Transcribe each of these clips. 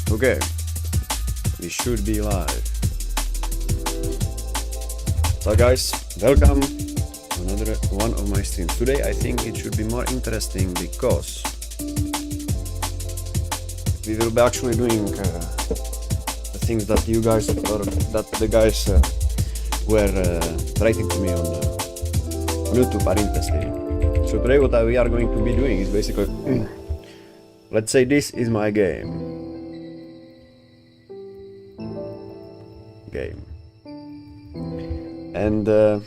Okay, we should be live. So guys, welcome to another one of my streams. Today I think it should be more interesting because we will be actually doing the things that you guys, or that the guys were writing to me on YouTube are interested in. So today what we are going to be doing is basically, let's say this is my game. And I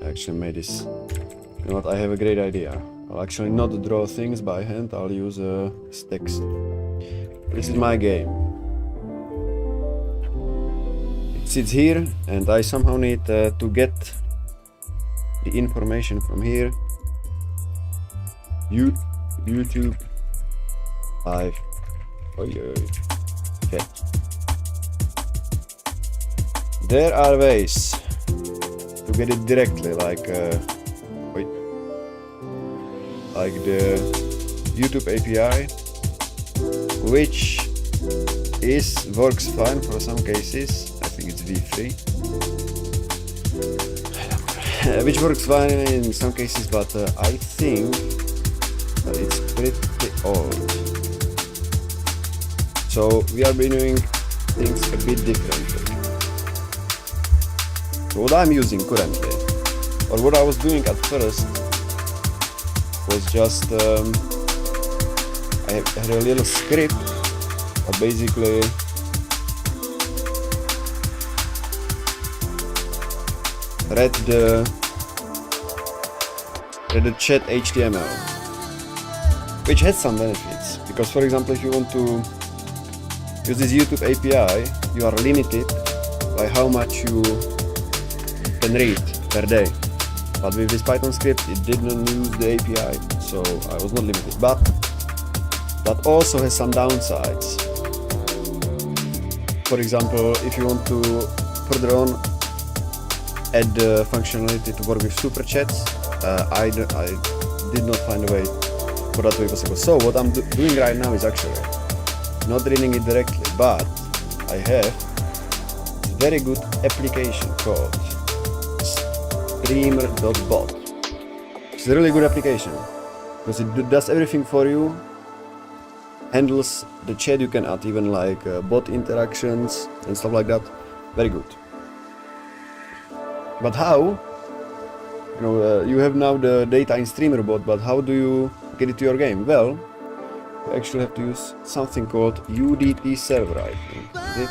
actually made this. You know what? I have a great idea. I'll actually not draw things by hand. I'll use text. This is my game. It sits here, and I somehow need to get the information from here. YouTube live. Okay. There are ways to get it directly, like the YouTube API, which works fine for some cases. I think it's v3, which works fine in some cases, but I think that it's pretty old. So we are doing things a bit differently. So what I'm using currently, or what I was doing at first, was just I had a little script that basically read the chat HTML, which has some benefits. Because for example, if you want to use this YouTube API, you are limited by how much you can read per day. But with this Python script, it didn't use the API, so I was not limited. But that also has some downsides. For example, if you want to further on add the functionality to work with super chats, I did not find a way for that to be possible. So what I'm doing right now is actually not reading it directly, but I have a very good application called Streamer.bot. It's a really good application because it does everything for you, handles the chat. You can add even like bot interactions and stuff like that. Very good. But how? You know, you have now the data in Streamer.bot, but how do you get it to your game? Well, you actually have to use something called UDT server, I think. Is it?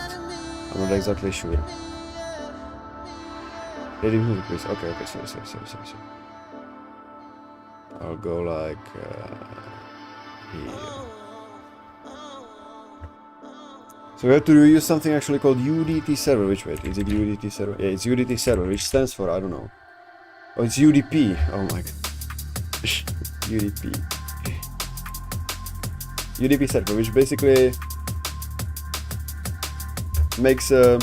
I'm not exactly sure. Ready music, please. Okay, sorry. I'll go like here. So we have to use something actually called UDT server. Which way? Is it UDT server? Yeah, it's UDT server, which stands for, I don't know. Oh, it's UDP. Oh my god. UDP. UDP server, which basically makes a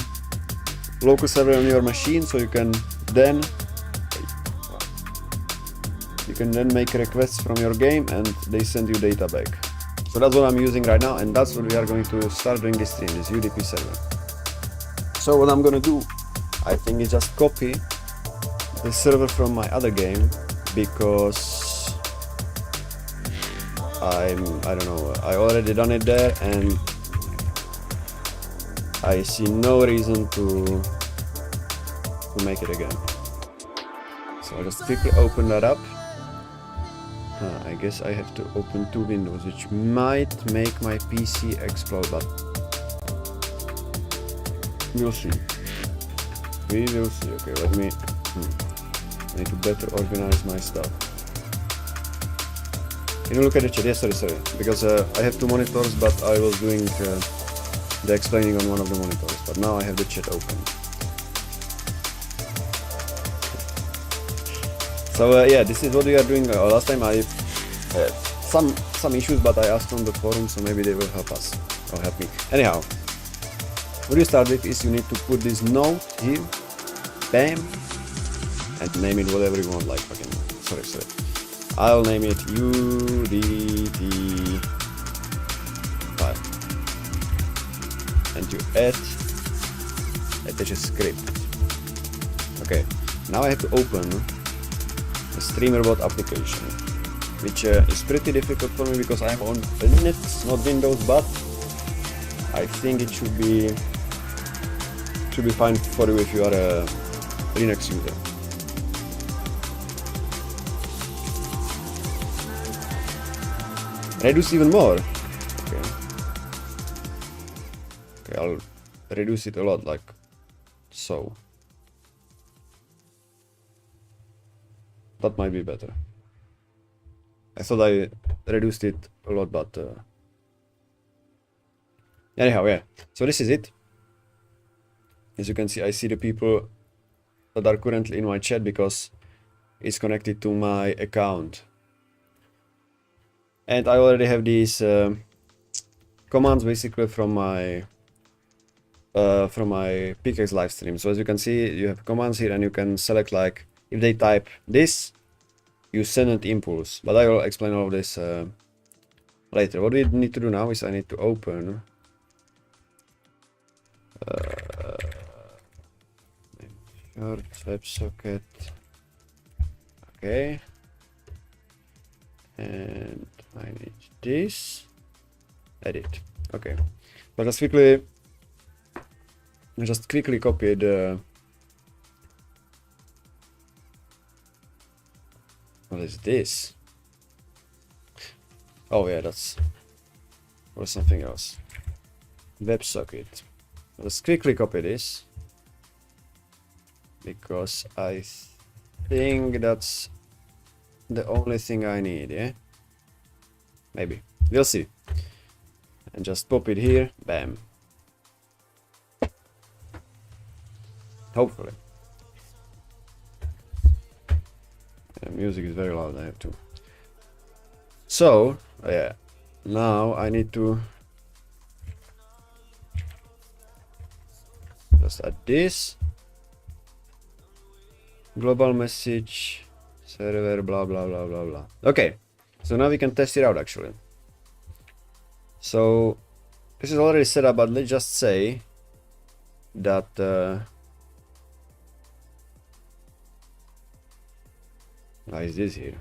local server on your machine, so you can then make requests from your game and they send you data back. So that's what I'm using right now, and that's what we are going to start doing this stream, this UDP server. So what I'm gonna do, I think, is just copy the server from my other game, because I don't know, I already done it there and I see no reason to make it again. So I'll just quickly open that up. I guess I have to open two windows, which might make my PC explode, but we'll see. We will see. Okay, let me I need to better organize my stuff. Can you look at the chat? Yes, sorry. Because I have two monitors, but I was doing the explaining on one of the monitors. But now I have the chat open. So yeah, this is what we are doing. Last time I had some issues, but I asked on the forum, so maybe they will help us or help me. Anyhow, what you start with is you need to put this node here, bam, and name it whatever you want, like fucking, sorry. I'll name it UDT file. and you add attach a script. Okay, now I have to open the StreamerBot application, which is pretty difficult for me because I'm on Linux, not Windows, but I think it should be fine for you if you are a Linux user. Reduce even more. Okay. Okay, I'll reduce it a lot, like so. That might be better. I thought I reduced it a lot, but anyhow, yeah. So this is it. As you can see, I see the people that are currently in my chat because it's connected to my account. And I already have these commands basically from my Pickaxe live stream. So as you can see, you have commands here, and you can select, like, if they type this, you send an impulse. But I will explain all of this later. What we need to do now is I need to open short WebSocket. Okay, and I need this. Edit. Okay, but just quickly copy the. What is this? Oh yeah, that's or something else. WebSocket. Let's quickly copy this because I think that's the only thing I need. Yeah, maybe we'll see. And just pop it here. Bam. Hopefully. The music is very loud, I have to. So, yeah, now I need to just add this. Global message, server, blah, blah, blah, blah, blah. Okay, so now we can test it out actually. So, this is already set up, but let's just say that how is this here?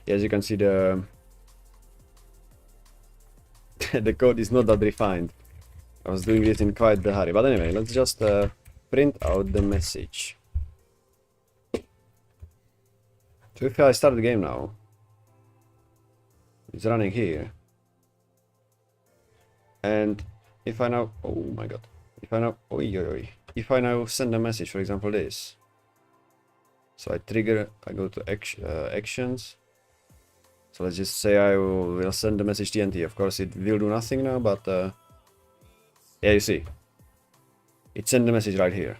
Yeah, as you can see, the the code is not that refined. I was doing it in quite the hurry. But anyway, let's just print out the message. So if I start the game now, it's running here. And if I now, oh my god, if I now, if I now send a message, for example this. So I trigger, I go to actions. So let's just say I will send the message TNT. Of course it will do nothing now, but yeah, you see. It sent the message right here.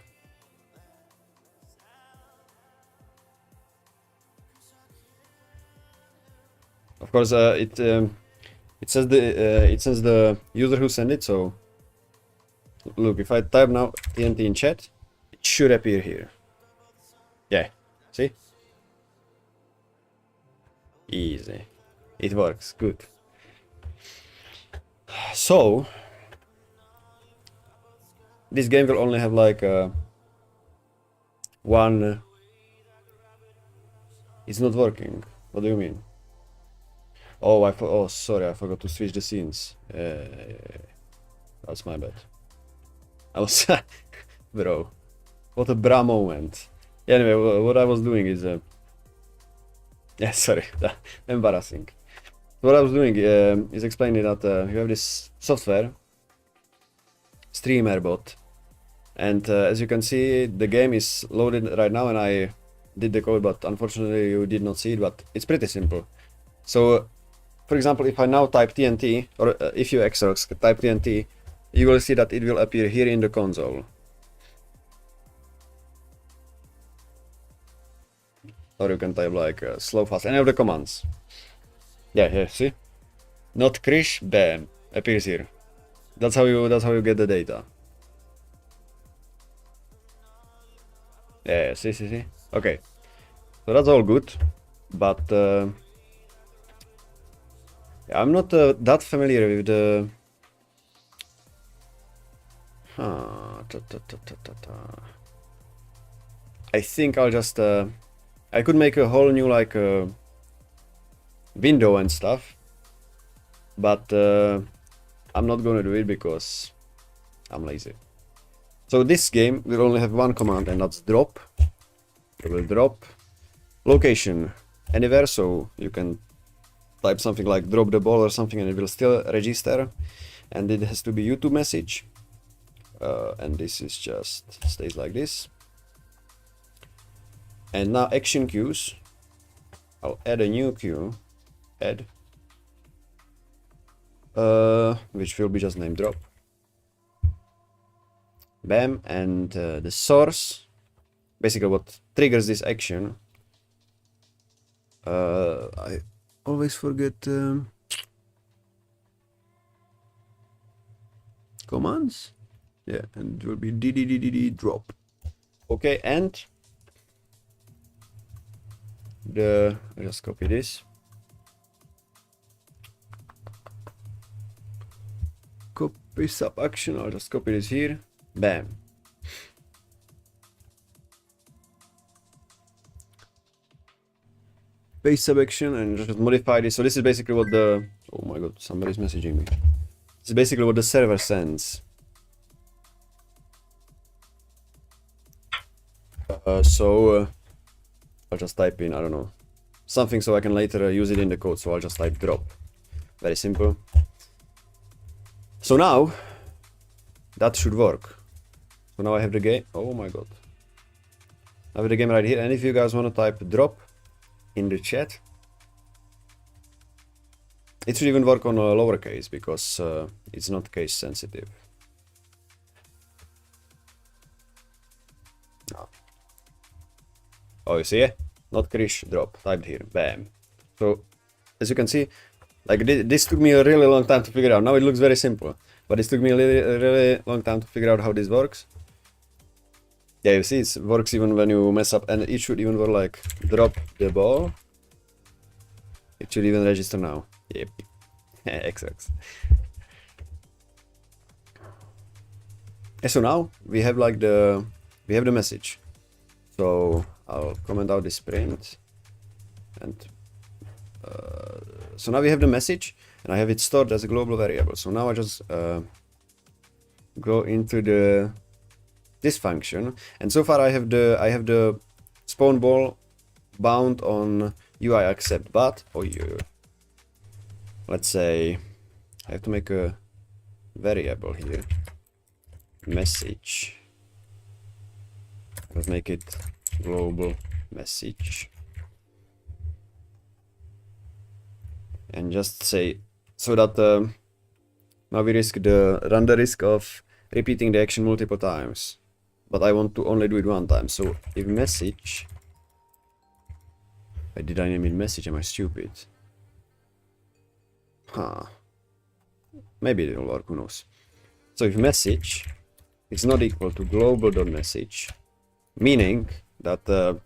Of course it says it sends the user who sent it, so look, if I type now TNT in chat, it should appear here. Yeah. See? Easy. It works. Good. So, this game will only have like one. It's not working. What do you mean? Oh, oh, sorry, I forgot to switch the scenes. That's my bad. I was, bro. What a bra moment. Yeah, anyway, what I was doing is, yeah, sorry, embarrassing. What I was doing is explaining that you have this software, StreamerBot, and as you can see, the game is loaded right now, and I did the code, but unfortunately you did not see it, but it's pretty simple. So, for example, if I now type TNT, or if you Xerox type TNT, you will see that it will appear here in the console. Or you can type like slow, fast, any of the commands. Yeah, see? Not Krish, bam, appears here. That's how you get the data. Yeah, see. Okay, so that's all good, but yeah, I'm not that familiar with the I think I'll just I could make a whole new like window and stuff, but I'm not gonna do it because I'm lazy. So this game will only have one command, and that's drop. It will drop location anywhere, so you can type something like drop the ball or something and it will still register, and it has to be YouTube message, and this is just stays like this. And now action queues, I'll add a new queue, add, which will be just named drop. Bam, and the source, basically what triggers this action. I always forget commands. Yeah, and it will be dddd drop. Okay, and I just copy this. Copy sub action. I'll just copy this here. Bam. Paste sub action and just modify this. So this is basically what the, oh my god, somebody's messaging me. This is basically what the server sends. I'll just type in, I don't know, something so I can later use it in the code. So I'll just type drop. Very simple. So now that should work. So now I have the game. Oh my god. I have the game right here. And if you guys want to type drop in the chat, it should even work on a lowercase because it's not case sensitive. No. Oh, you see it? Not Krish, drop, typed here, bam. So, as you can see, like this took me a really long time to figure out. Now it looks very simple, but it took me a really long time to figure out how this works. Yeah, you see, it works even when you mess up, and it should even work like drop the ball. It should even register now. Yep. XX. And so now we have like the message. So I'll comment out this print, and so now we have the message, and I have it stored as a global variable. So now I just go into this function, and so far I have the spawn ball bound on UI accept, but let's say I have to make a variable here, message. Let's make it global message, and just say so that now we run the risk of repeating the action multiple times, but I want to only do it one time. So if message, why did I name it message? Am I stupid? Maybe it will work, who knows. So if message is not equal to global.message, meaning that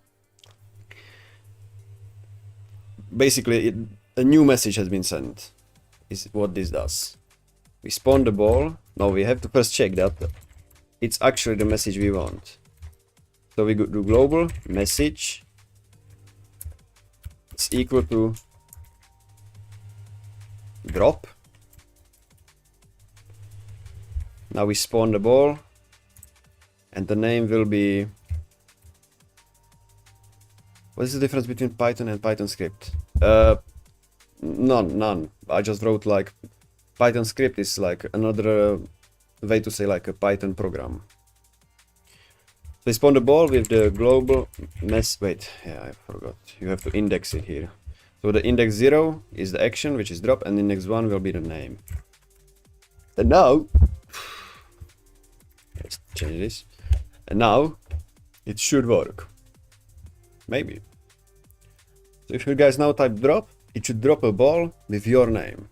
basically a new message has been sent, is what this does. We spawn the ball. Now we have to first check that it's actually the message we want. So we do global message is equal to drop. Now we spawn the ball, and the name will be, what is the difference between Python and Python script? None. I just wrote like Python script is like another way to say like a Python program. So spawn the ball with the global wait, yeah, I forgot. You have to index it here. So the index 0 is the action, which is drop, and index 1 will be the name. And now, let's change this. And now, it should work. Maybe. So if you guys now type drop, it should drop a ball with your name.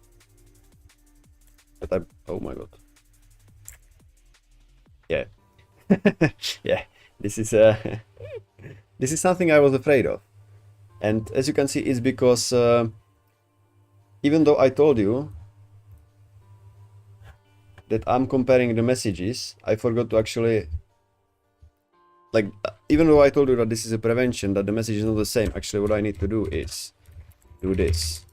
But oh my god. Yeah. Yeah, this is this is something I was afraid of. And as you can see, it's because even though I told you that I'm comparing the messages, I forgot to actually, like, even though I told you that this is a prevention, that the message is not the same, actually what I need to do is do this.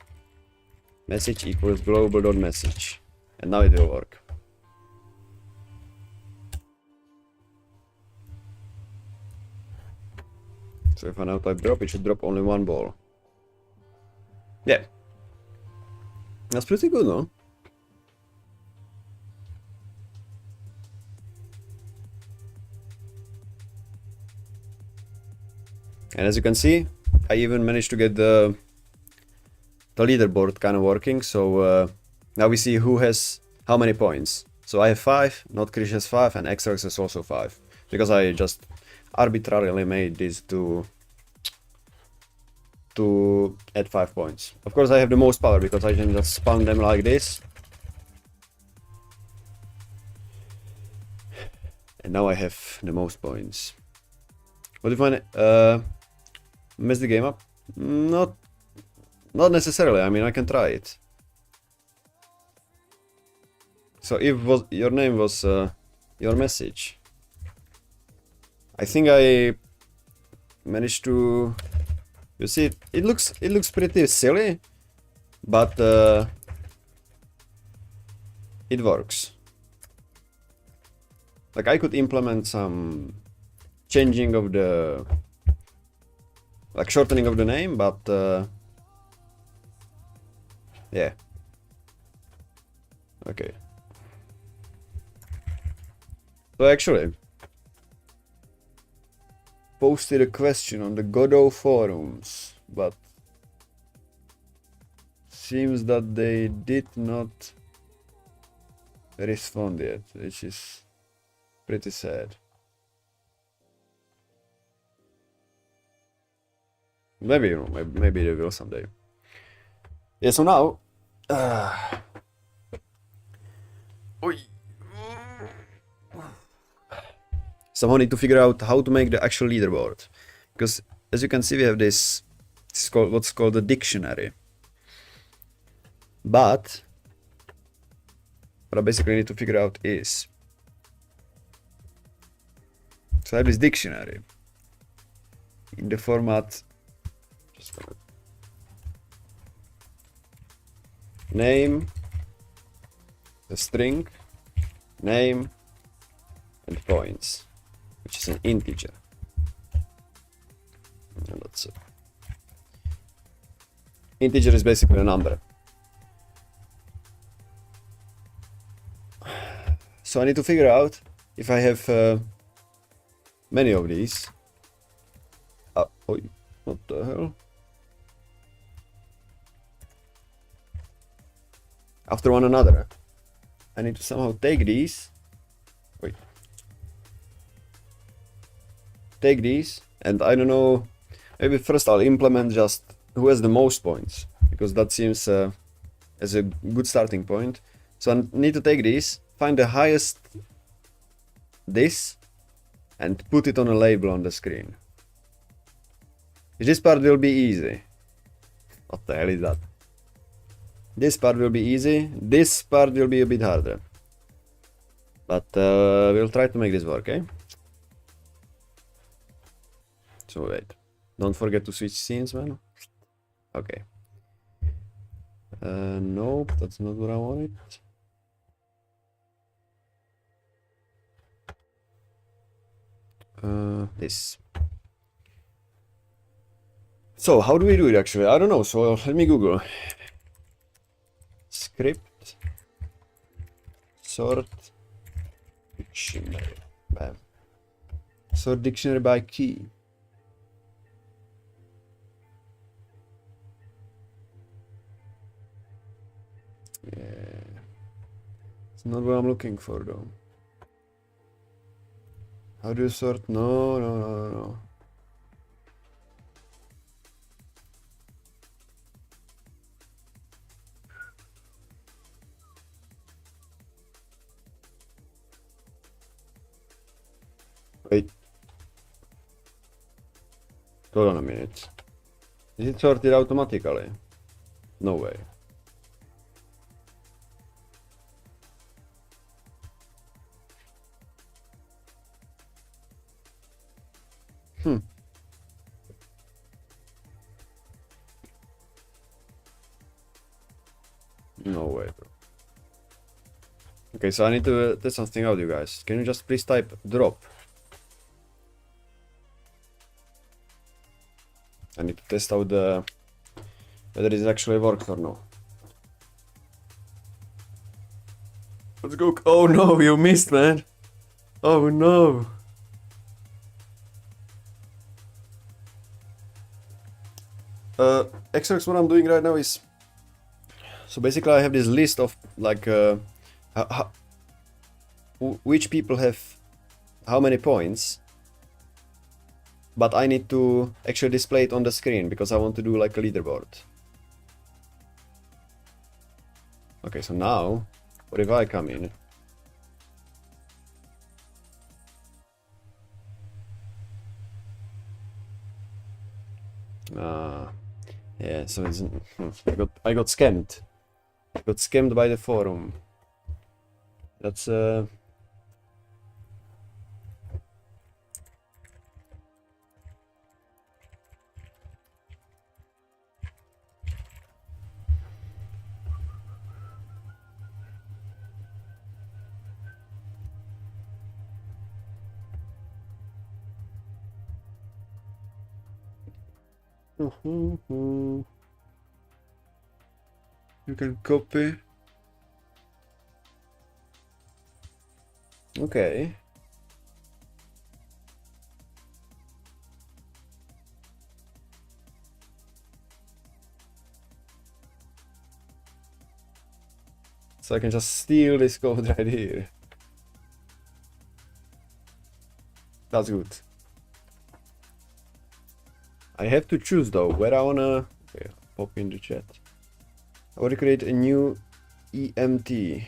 Message equals global.message. And now it will work. So if I now type drop, it should drop only one ball. Yeah. That's pretty good, no? And as you can see, I even managed to get the leaderboard kind of working. So now we see who has how many points. So I have 5, Notcris has 5, and Xrox has also 5. Because I just arbitrarily made this to add 5 points. Of course I have the most power because I can just spawn them like this. And now I have the most points. What if I mess the game up? Not necessarily, I mean I can try it. So if your name was your message, I think I managed to. You see, it looks pretty silly, but it works. Like I could implement some changing of the, like shortening of the name, but yeah. Okay. So actually, posted a question on the Godot forums, but seems that they did not respond yet, which is pretty sad. Maybe, you know, maybe they will someday. Yeah, so now someone need to figure out how to make the actual leaderboard, because as you can see we have this is called what's called a dictionary, but what I basically need to figure out is, so I have this dictionary in the format, just name, the string, name, and points, which is an integer. And that's it. Integer is basically a number. So I need to figure out if I have many of these. Oh, what the hell? After one another. I need to somehow take these. Wait. Take these, and I don't know. Maybe first I'll implement just who has the most points, because that seems as a good starting point. So I need to take these, find the highest this, and put it on a label on the screen. This part will be easy. What the hell is that? This part will be easy. This part will be a bit harder. But we'll try to make this work, eh? So wait. Don't forget to switch scenes, man. Okay. Nope, that's not what I wanted. This. So how do we do it actually? I don't know, so let me Google. Script sort dictionary. Bam. Sort dictionary by key. Yeah. It's not what I'm looking for though. How do you sort? No. Wait. Hold on a minute. Is it sorted automatically? No way. Okay, so I need to test something out, you guys. Can you just please type drop? I need to test out whether it actually works or no. Let's go. Oh no, you missed, man. Oh no. Xbox, what I'm doing right now is, so basically I have this list of like which people have how many points, but I need to actually display it on the screen because I want to do like a leaderboard. Okay, so now, what if I come in? Yeah, so it's, I got scammed. I got scammed by the forum. That's you can copy. Okay. So I can just steal this code right here. That's good. I have to choose though where I wanna. Okay, pop in the chat. I want to create a new EMT.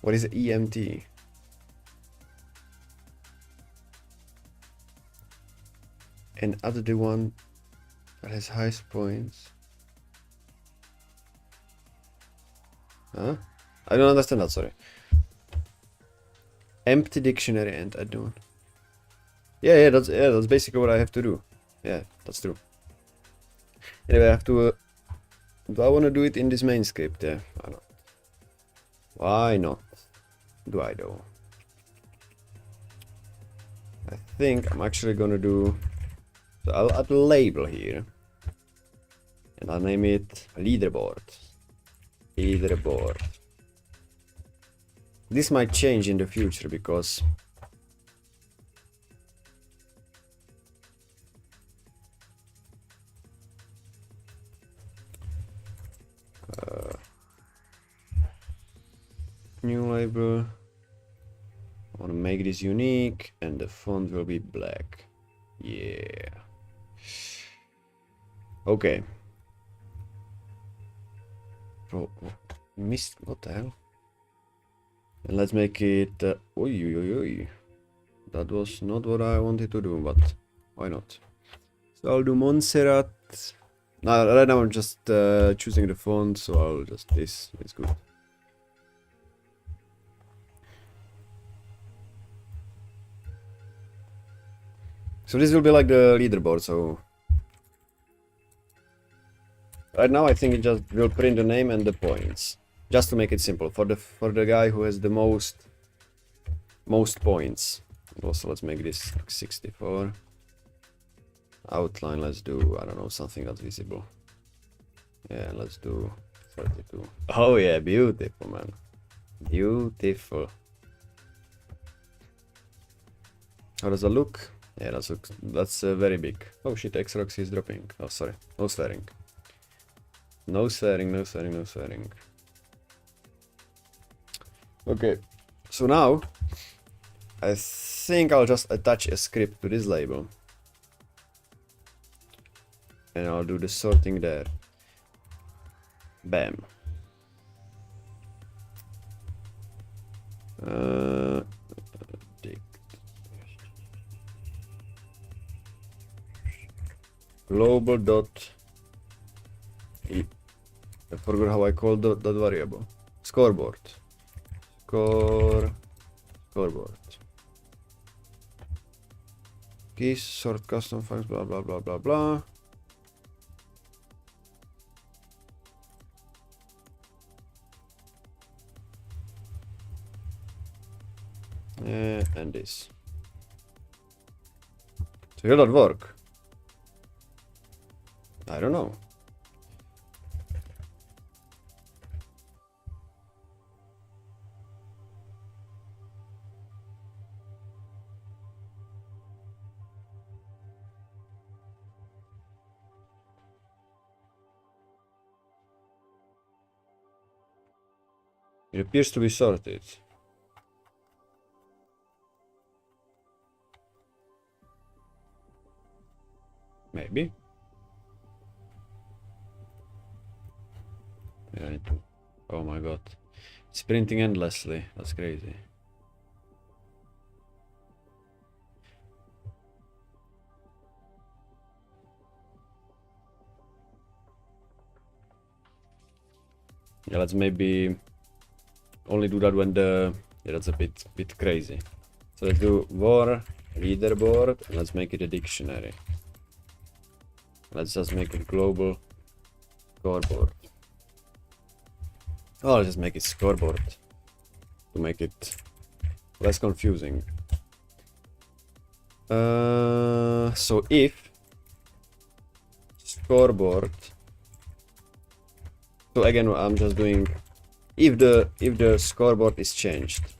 What is EMT? And add the one that has highest points. Huh? I don't understand that, sorry. Empty dictionary and add the one. Yeah, that's basically what I have to do. Yeah, that's true. Anyway, I have to. Do I want to do it in this main script? Yeah, why not? Why not? Do I though? I think I'm actually gonna do. So I'll add a label here, and I'll name it leaderboard. Leaderboard. This might change in the future because. New label. I want to make this unique and the font will be black. Yeah. Okay. Oh, missed. What the hell? And let's make it. Oi. That was not what I wanted to do, but why not? So I'll do Montserrat. No, right now I'm just choosing the font, so I'll just this. It's good. So this will be like the leaderboard, so right now I think it just will print the name and the points. Just to make it simple for the guy who has the most points. Also let's make this 64. Outline, let's do, I don't know, something that's visible. Yeah, let's do 32. Oh yeah, beautiful man. Beautiful. How does that look? Yeah, that's very big. Oh shit, Xrox is dropping. Oh, sorry. No swearing. No swearing, no swearing, no swearing. Okay, so now I think I'll just attach a script to this label. And I'll do the sorting there. Bam. Global dot. I forgot how I called that variable. Scoreboard. Scoreboard. Keys, sort custom files, blah blah blah blah blah. And this. So will that work? I don't know. It appears to be sorted. Maybe. Yeah, I need to... Oh my god. It's printing endlessly. That's crazy. Yeah, let's maybe only do that when the... Yeah, that's a bit crazy. So let's do var leaderboard and let's make it a dictionary. Let's just make it global scoreboard. Oh, I'll just make it scoreboard to make it less confusing. So if scoreboard, so again I'm just doing if the scoreboard is changed,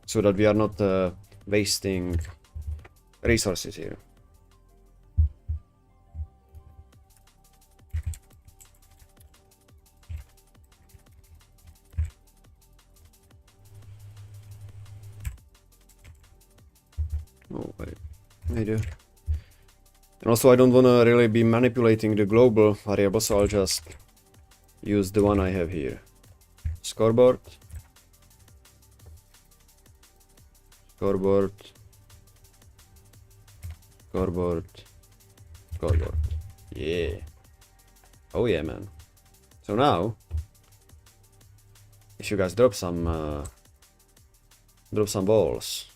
so that we are not wasting resources here. Oh, I do. And also I don't want to really be manipulating the global variable, so I'll just use the one I have here. Scoreboard. Scoreboard. Scoreboard. Scoreboard. Yeah. Oh yeah, man. So now, if you guys drop some balls.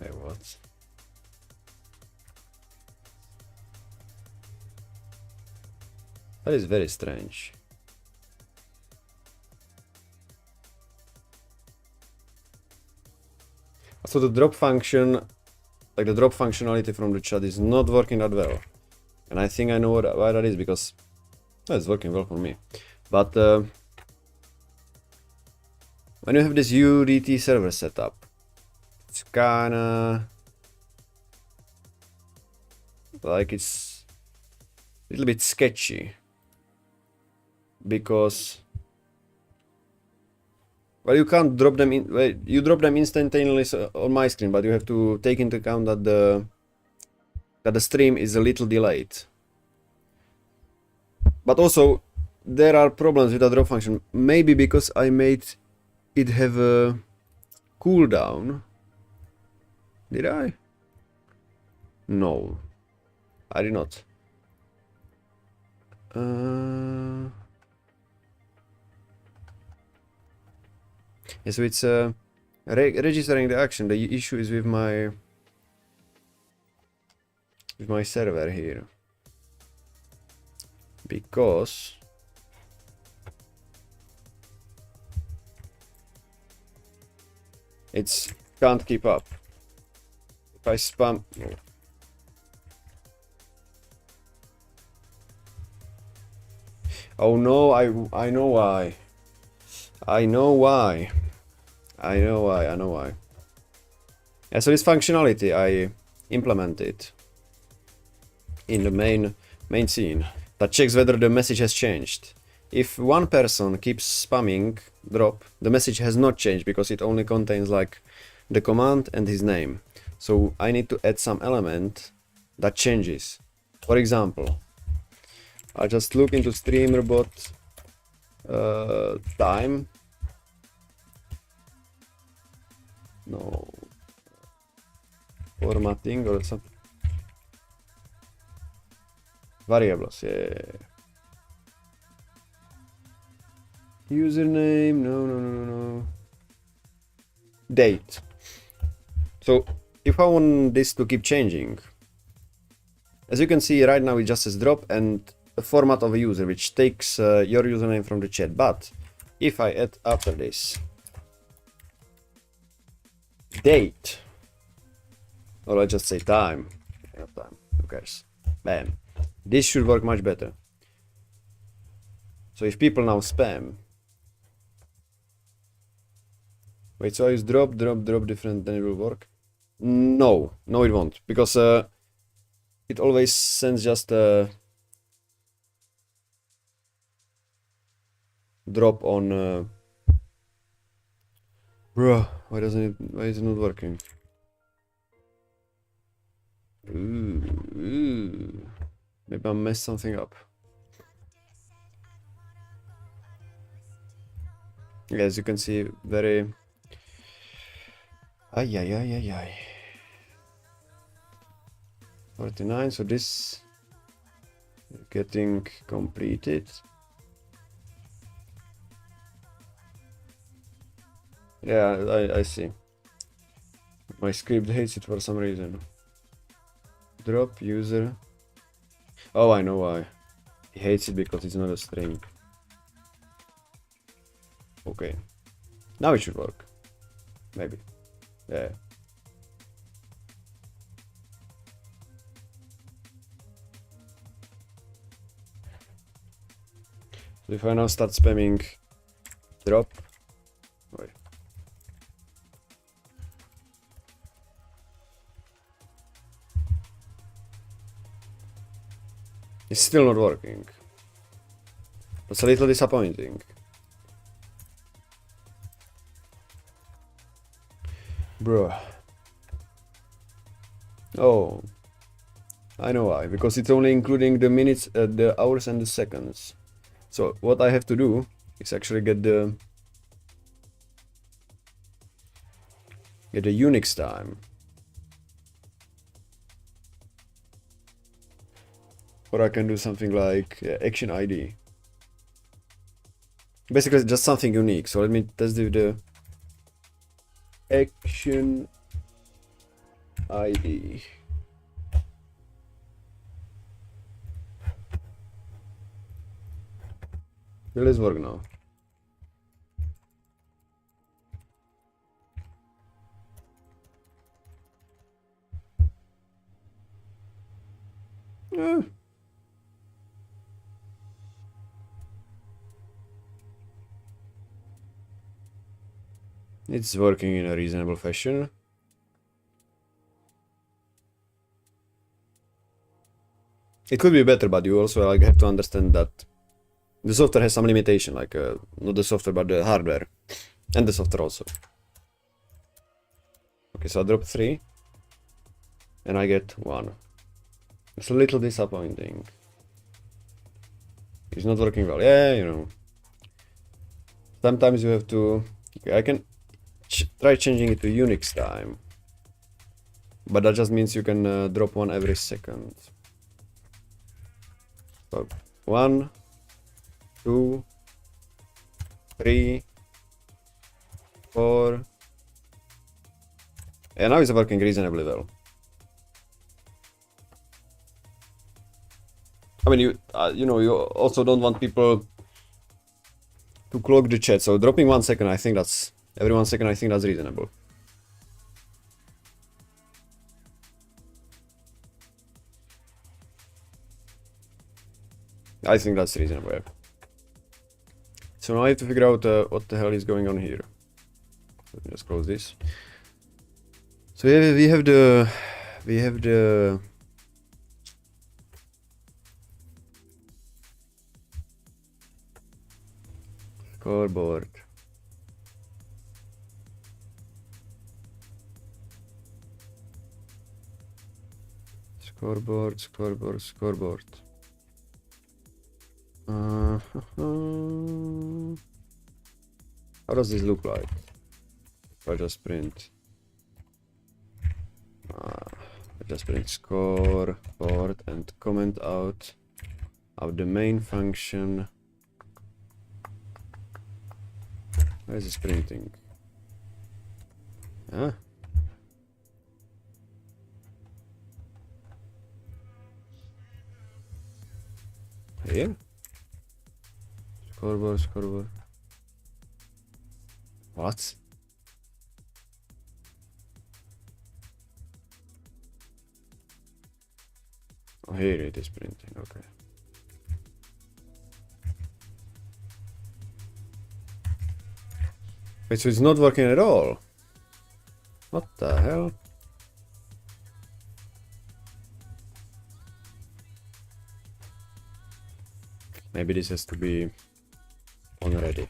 Hey, what? That is very strange. So the drop function, like the drop functionality from the chat is not working that well. And I think I know why that is, because it's working well for me. But when you have this UDT server setup, it's kinda like it's a little bit sketchy, because well, you can't drop them in. Well, you drop them instantaneously on my screen, but you have to take into account that the stream is a little delayed. But also there are problems with the drop function. Maybe because I made it have a cooldown. Did I? No, I did not. Yeah, so it's registering the action. The issue is with my server here, because it's can't keep up. If I spam, no. Oh no, I know why. I know why. Yeah, so this functionality I implemented in the main scene that checks whether the message has changed. If one person keeps spamming drop, the message has not changed because it only contains like the command and his name. So I need to add some element that changes. For example, I just look into StreamerBot time. No, formatting or something. Variables, yeah. Username, no. date. So if I want this to keep changing, as you can see right now it just says drop and a format of a user, which takes your username from the chat. But if I add after this date, or let's just say time, who cares, bam, this should work much better. So if people now spam, wait, so I use drop different, then it will work? No, it won't, because it always sends just a drop on. Bruh, why is it not working? Ooh. Maybe I messed something up. Yeah, as you can see, very. Ay. 49, so this getting completed. Yeah, I see. My script hates it for some reason. Drop user. Oh, I know why. He hates it because it's not a string. Okay. Now it should work. Maybe. Yeah. So if I now start spamming drop. Wait. It's still not working. That's a little disappointing. Bruh. Oh. I know why. Because it's only including the minutes, the hours and the seconds. So what I have to do is actually get the Unix time. Or I can do something like action ID. Basically just something unique. So let's do the action ID. Let's work now. It's working in a reasonable fashion. It could be better, but you also have to understand that the software has some limitation, like not the software but the hardware, and the software also. Okay, so I drop 3, and I get 1. It's a little disappointing. It's not working well. Yeah, you know. Sometimes you have to. Okay, I can try changing it to Unix time, but that just means you can drop 1 every second. So 1, 2, 3, 4, and now it's working reasonably well. I mean, you know, you also don't want people to clog the chat, so dropping 1 second, I think that's every 1 second. I think that's reasonable. I think that's reasonable. Yeah. So now I have to figure out what the hell is going on here. Let me just close this. So yeah, we have the scoreboard. Scoreboard. How does this look like? If I just print. I just print scoreboard and comment out of the main function. Where is this printing? Ah. Here? Scoreboard, scoreboard. What? Oh, here it is printing, okay. Wait, so it's not working at all? What the hell? Maybe this has to be on ready.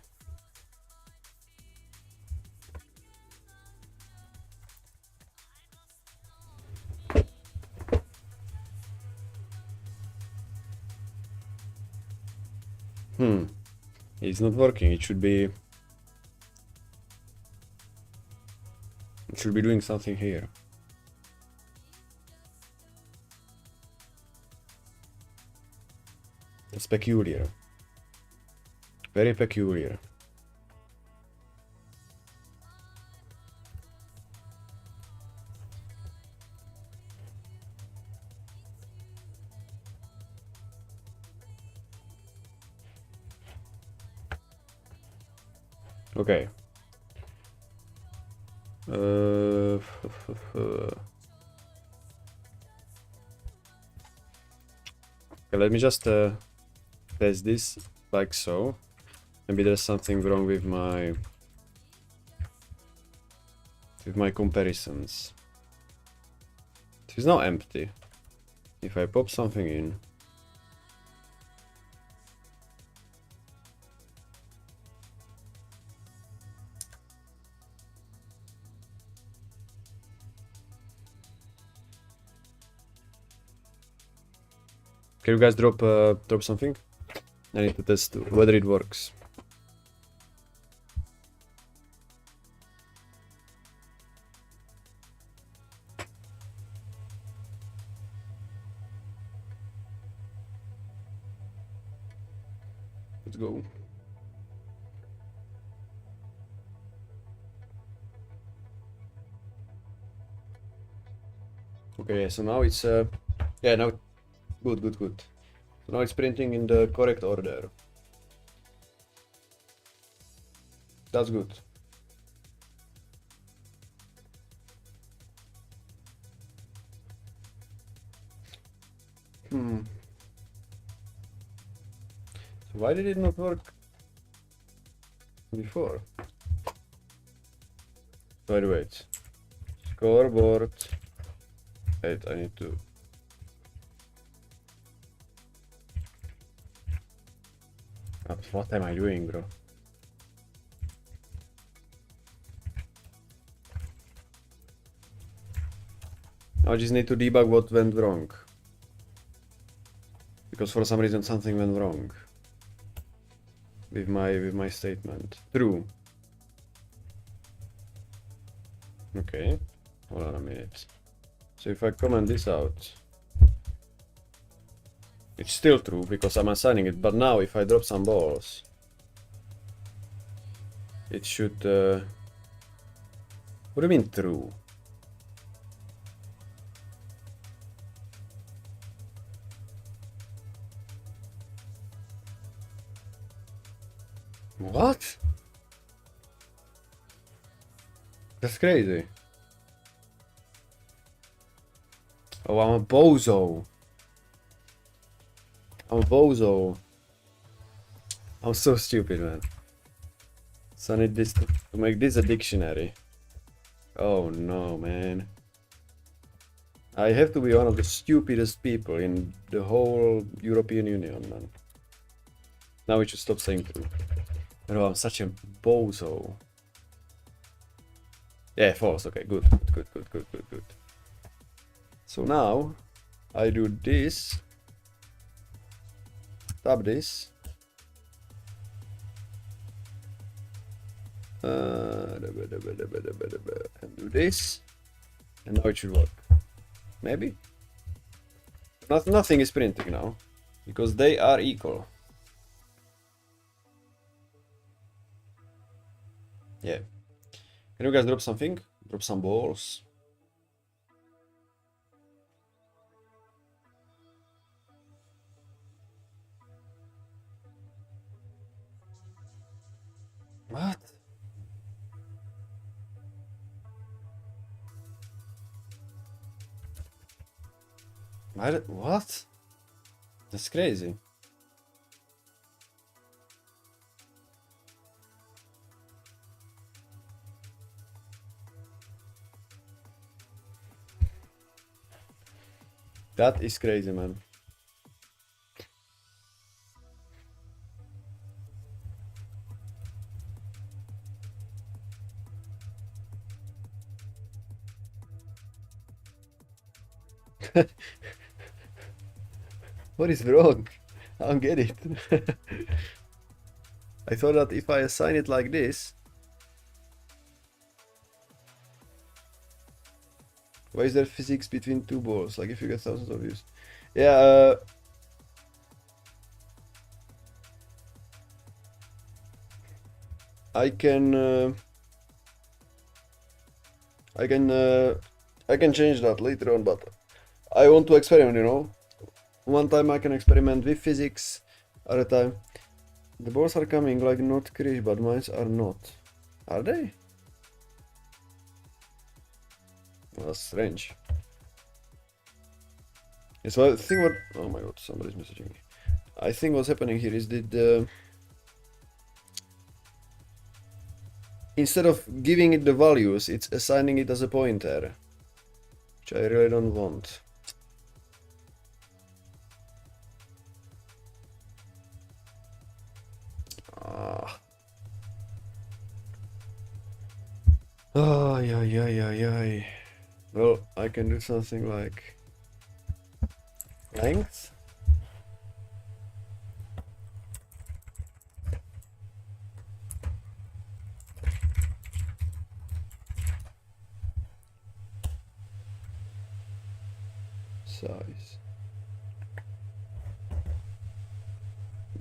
It's not working. It should be doing something here. It's peculiar. Very peculiar. Okay. Okay, let me just test this like so. Maybe there's something wrong with my comparisons. It's now empty. If I pop something in, can you guys drop something? I need to test whether it works. Let's go. Okay, so now it's yeah, now good. So now it's printing in the correct order. That's good. So why did it not work before? Wait. Scoreboard. Wait, I need to. What am I doing, bro? I just need to debug what went wrong. Because for some reason something went wrong with my statement. True. Okay. Hold on a minute. So if I comment this out, it's still true because I'm assigning it, but now if I drop some balls, it should... What do you mean true? What? That's crazy. Oh, I'm a bozo. I'm so stupid, man. So I need this to make this a dictionary. Oh no, man. I have to be one of the stupidest people in the whole European Union, man. Now we should stop saying true. No, I'm such a bozo. Yeah, false. Okay, good. So now I do this. Tab this. And do this. And now it should work. Maybe? Nothing is printing now. Because they are equal. Yeah. Can you guys drop something? Drop some balls. What? What? That's crazy. That is crazy, man. What is wrong? I don't get it. I thought that if I assign it like this... Why is there physics between two balls? Like if you get thousands of views. Yeah, I can change that later on, but I want to experiment, you know. One time I can experiment with physics, other time. The balls are coming like not Krish, but mine are not. Are they? Well, that's strange. Yeah, so I think what... Oh my god, somebody's messaging me. I think what's happening here is that instead of giving it the values, it's assigning it as a pointer, which I really don't want. Ay. Well, I can do something like length. Size.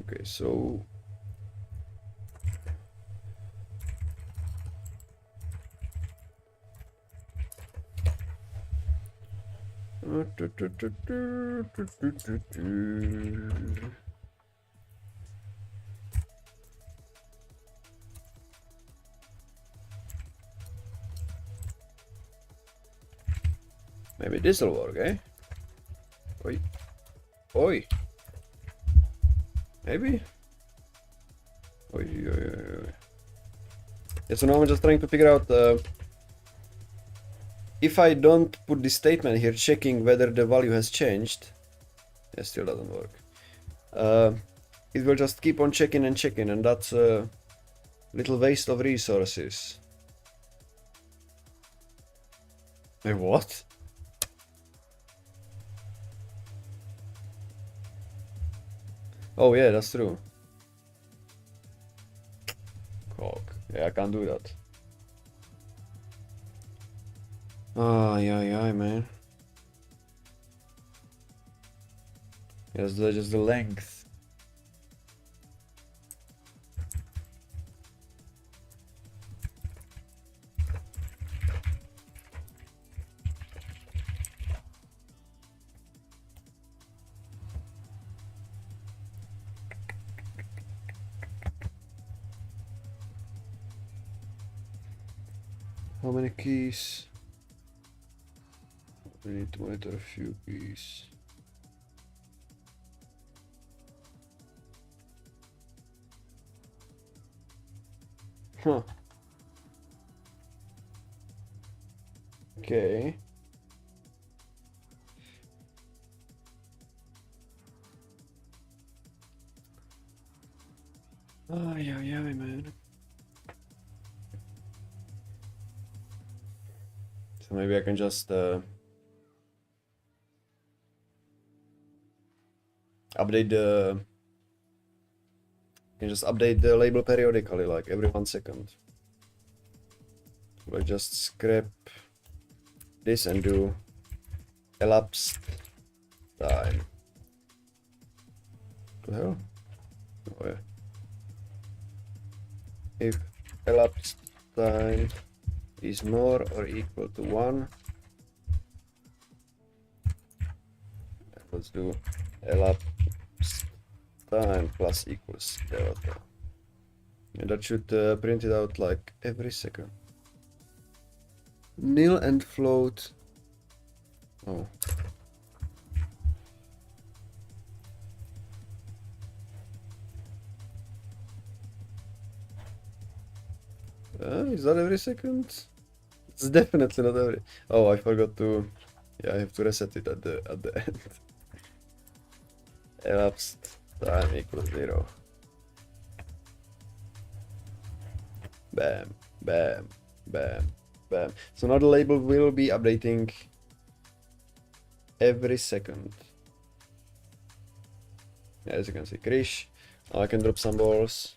Okay, so maybe this will work, eh? Oi. Oi. Maybe? Oi. Yeah, so now I'm just trying to figure out if I don't put this statement here checking whether the value has changed. It still doesn't work. It will just keep on checking, and that's a little waste of resources. Wait, what? Oh yeah, that's true. Cock. Yeah, I can't do that. Ay, man. Yes, just the length. How many keys? We need to monitor a few keys. Huh. Okay. Ay, man. So maybe I can just update the... can just update the label periodically, like every 1 second. We'll just scrap this and do elapsed time. What the hell? Oh yeah. If elapsed time is more or equal to 1. Let's do elapsed time plus equals delta. And that should print it out like every second. Nil and float. Oh. Is that every second? It's definitely not every. Oh, I forgot to. Yeah, I have to reset it at the end. Elapsed time equals 0. Bam, bam, bam, bam. So now the label will be updating every second. Yeah, as you can see, Krish. Now I can drop some balls.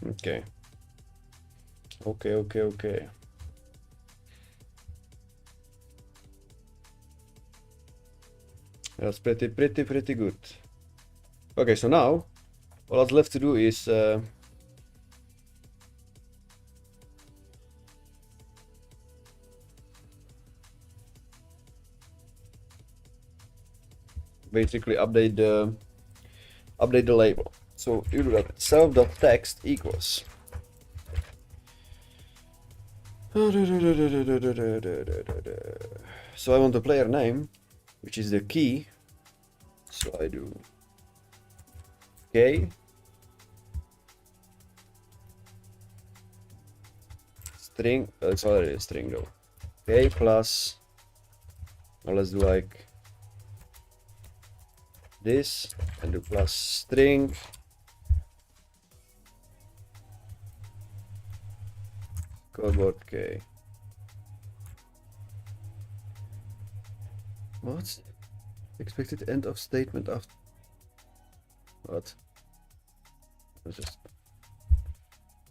Okay. Okay. That's pretty good. Okay, so now all that's left to do is basically update the label. So you do that self.text equals so I want the player name, which is the key. So I do k string. It's already a string though. K plus. Now let's do like this and do plus string. Codeboard K. What? Expected end of statement after. What? It's just.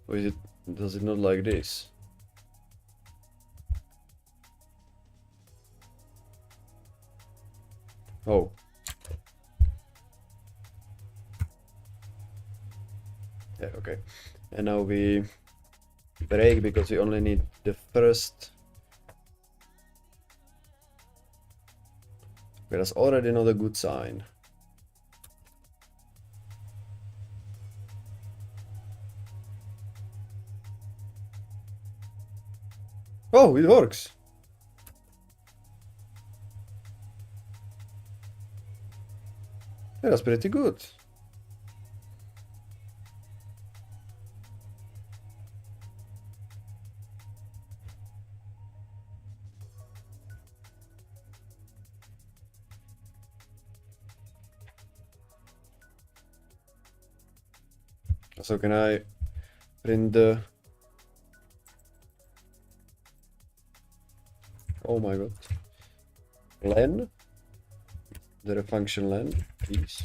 Or is it? Does it not like this? Oh. Yeah, okay. And now we break because we only need the first. Okay, that's already not a good sign. Oh, it works. Yeah, that's pretty good. So can I print the... Oh my god. Len? Is there a function len, please?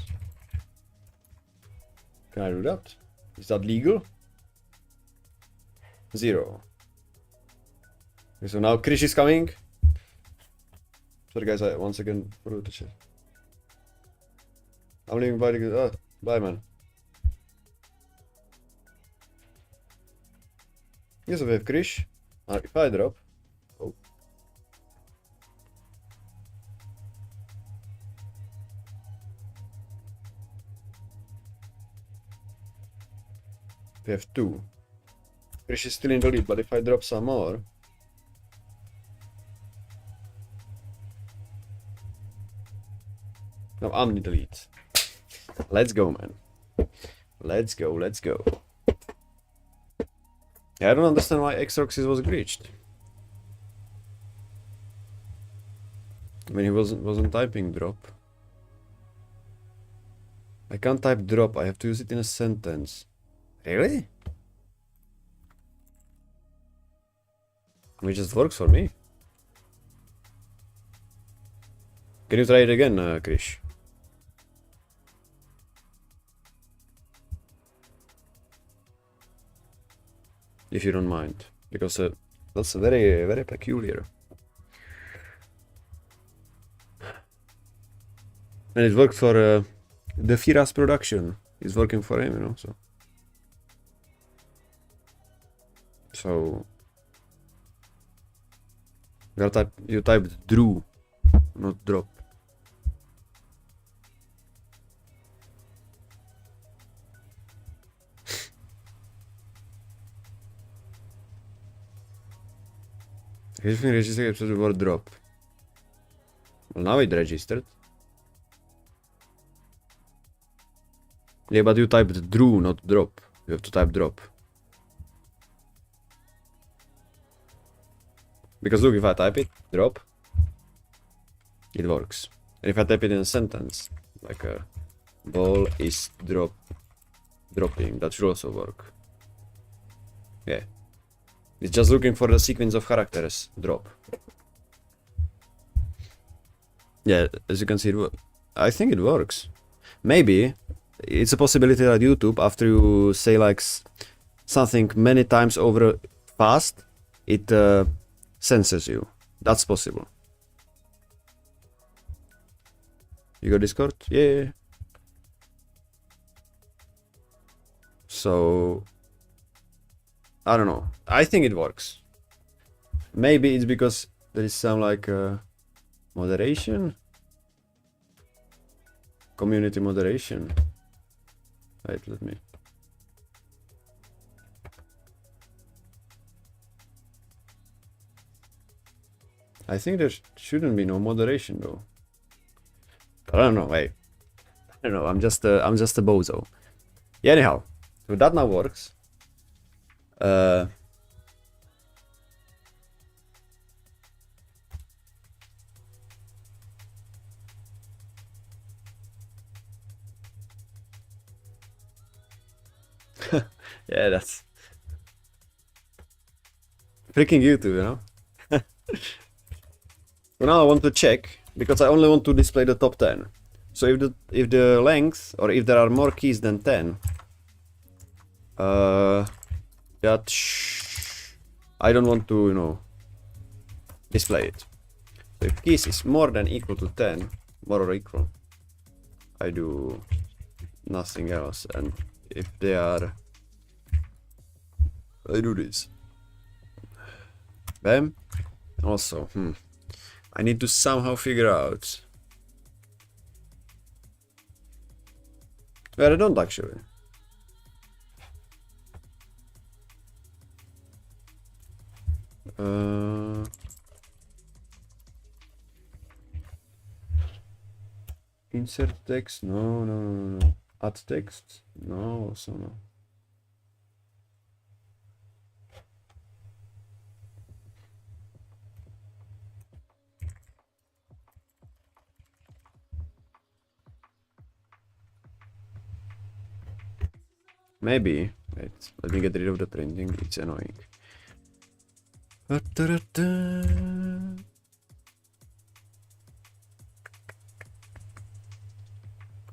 Can I do that? Is that legal? 0. Okay, so now Krish is coming. Sorry guys, I once again forgot to check. I'm leaving by the... Oh, bye man. Yes, we have Krish. If I drop... Oh. We have 2. Krish is still in the lead, but if I drop some more... No, I'm in the lead. Let's go, man. Let's go. Yeah, I don't understand why Xroxys was glitched. I mean, he wasn't typing drop. I can't type drop, I have to use it in a sentence. Really? It just works for me. Can you try it again, Krish? If you don't mind, because that's very, very peculiar. And it worked for the Firas production. It's working for him, you know, so you typed Drew, not drop. Everything registered except the word drop. Well, now it registered. Yeah, but you typed Drew, not drop. You have to type drop. Because look, if I type it, drop, it works. And if I type it in a sentence, like a ball is dropping, that should also work. Yeah. It's just looking for the sequence of characters, drop. Yeah, as you can see, I think it works. Maybe it's a possibility that YouTube, after you say like something many times over fast, it censors you. That's possible. You got Discord? Yeah. So I don't know. I think it works. Maybe it's because there is some like moderation, community moderation. Wait, let me. I think there shouldn't be no moderation though. I don't know. Wait, I don't know. I'm just a bozo. Yeah. Anyhow, so that now works. Yeah, that's freaking YouTube, you know. So now I want to check, because I only want to display the top 10. So if the length, or if there are more keys than 10, that I don't want to, you know, display it. So if keys is more than equal to 10, more or equal, I do nothing else. And if they are, I do this. Bam. Also, I need to somehow figure out. Well, I don't actually. Insert text? No. Add text? No, also no. Maybe. Wait, let me get rid of the printing, it's annoying. I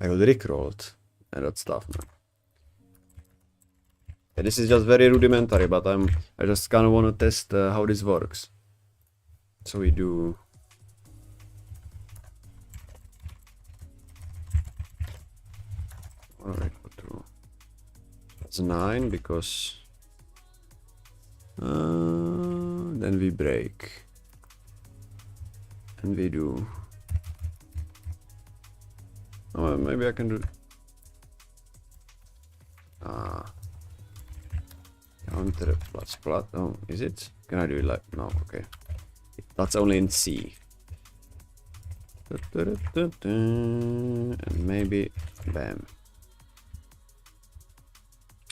got rickrolled and that stuff, man. Yeah, this is just very rudimentary, but I just kind of want to test how this works. So we do. Alright, that's 9 because then we break and we do. Oh, maybe I can do. Counter plus plot. Oh, is it? Can I do it like no? Okay, that's only in C. And maybe bam.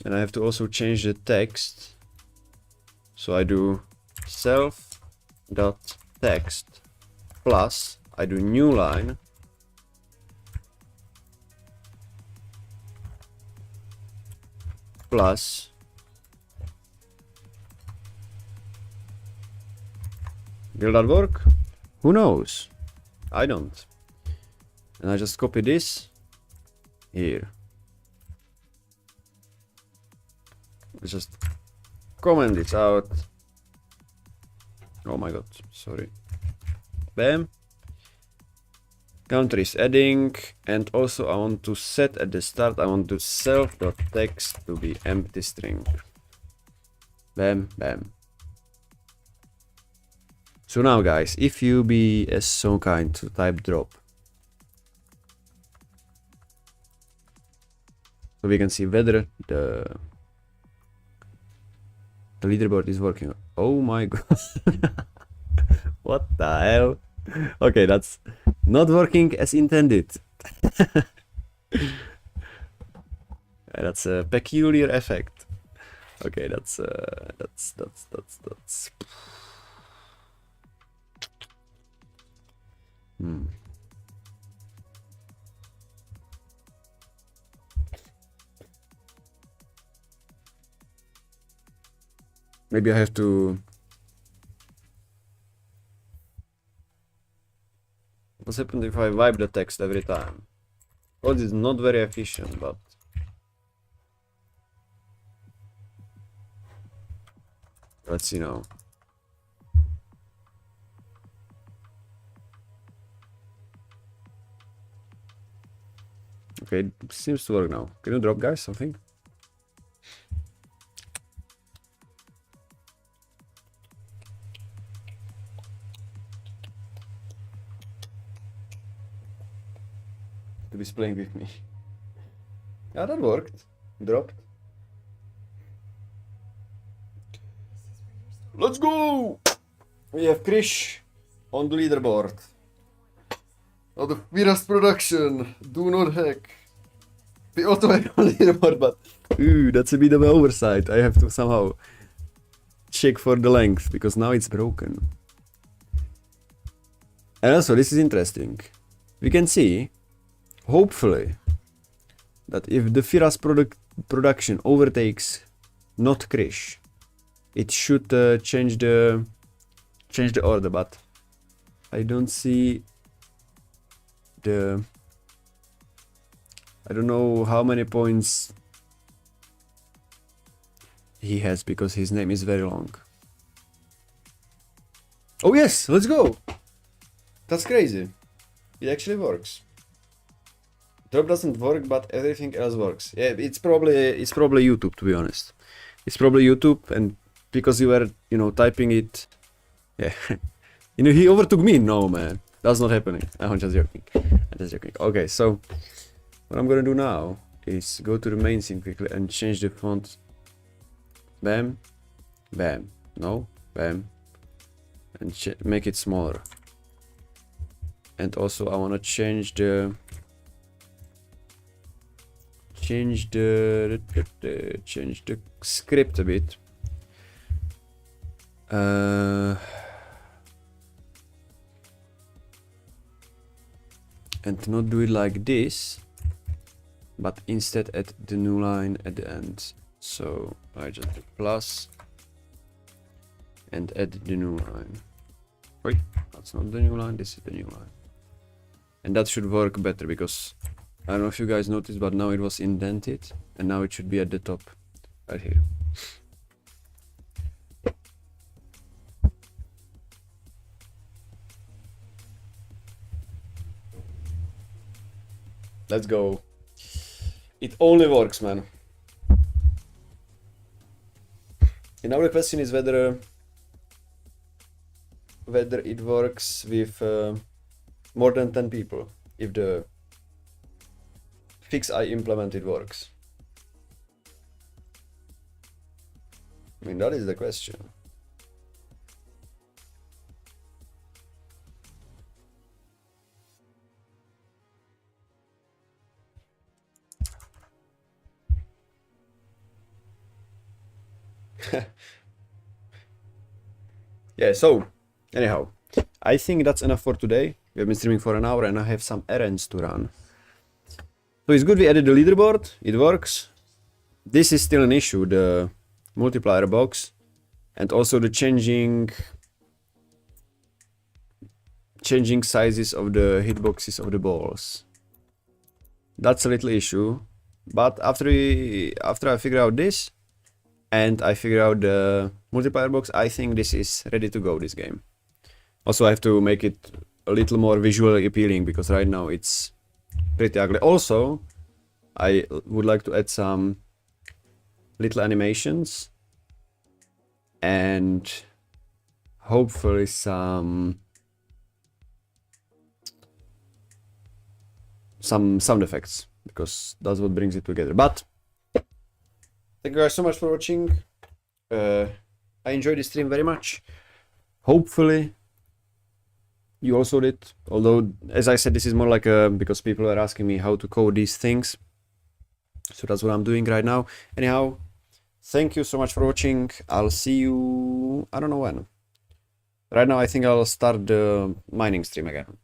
And I have to also change the text. So I do self dot text plus I do new line plus will that work? Who knows? I don't. And I just copy this here. Just comment it out. Oh my god, sorry. Bam. Counter is adding, and also I want to set at the start, I want to self.text to be empty string. Bam, bam. So now guys, if you be as so kind to type drop, so we can see whether the leaderboard is working. Oh my god. What the hell? Okay, that's not working as intended. That's a peculiar effect. Okay, that's maybe I have to. What's happened if I wipe the text every time? Well, it's not very efficient, but let's see now. Okay, it seems to work now. Can you drop, guys, something? To be playing with me. Yeah, that worked. Dropped. Let's go! We have Krish on the leaderboard. Of the Viras production. Do not hack. We also have on leaderboard, but that's a bit of an oversight. I have to somehow check for the length because now it's broken. And also, this is interesting. We can see, hopefully, that if the Firas production overtakes not Krish, it should change the order, but I don't see the. I don't know how many points he has because his name is very long. Oh yes, let's go! That's crazy. It actually works. Drop doesn't work, but everything else works. Yeah, it's probably YouTube, to be honest. It's probably YouTube, and because you were, typing it, yeah. He overtook me. No, man, that's not happening. I'm just joking. Okay, so what I'm gonna do now is go to the main scene quickly and change the font. Bam, bam, no, bam, and make it smaller. And also I wanna change the script a bit. And not do it like this, but instead add the new line at the end. So I just do plus and add the new line. Wait, that's not the new line, this is the new line. And that should work better because I don't know if you guys noticed, but now it was indented and now it should be at the top right here. Let's go. It only works, man. And now the question is whether it works with more than 10 people, if the fix I implemented works. I mean, that is the question. Yeah, so anyhow, I think that's enough for today. We have been streaming for an hour and I have some errands to run. So it's good we added the leaderboard, it works. This is still an issue, the multiplier box, and also the changing sizes of the hitboxes of the balls. That's a little issue, but after I figure out this and I figure out the multiplier box, I think this is ready to go, this game. Also I have to make it a little more visually appealing, because right now it's pretty ugly. Also, I would like to add some little animations and hopefully some sound effects, because that's what brings it together. But thank you guys so much for watching. I enjoyed this stream very much. Hopefully you also did, although as I said, this is more like because people are asking me how to code these things, so that's what I'm doing right now. Anyhow, thank you so much for watching. I'll see you, I don't know when. Right now I think I'll start the mining stream again.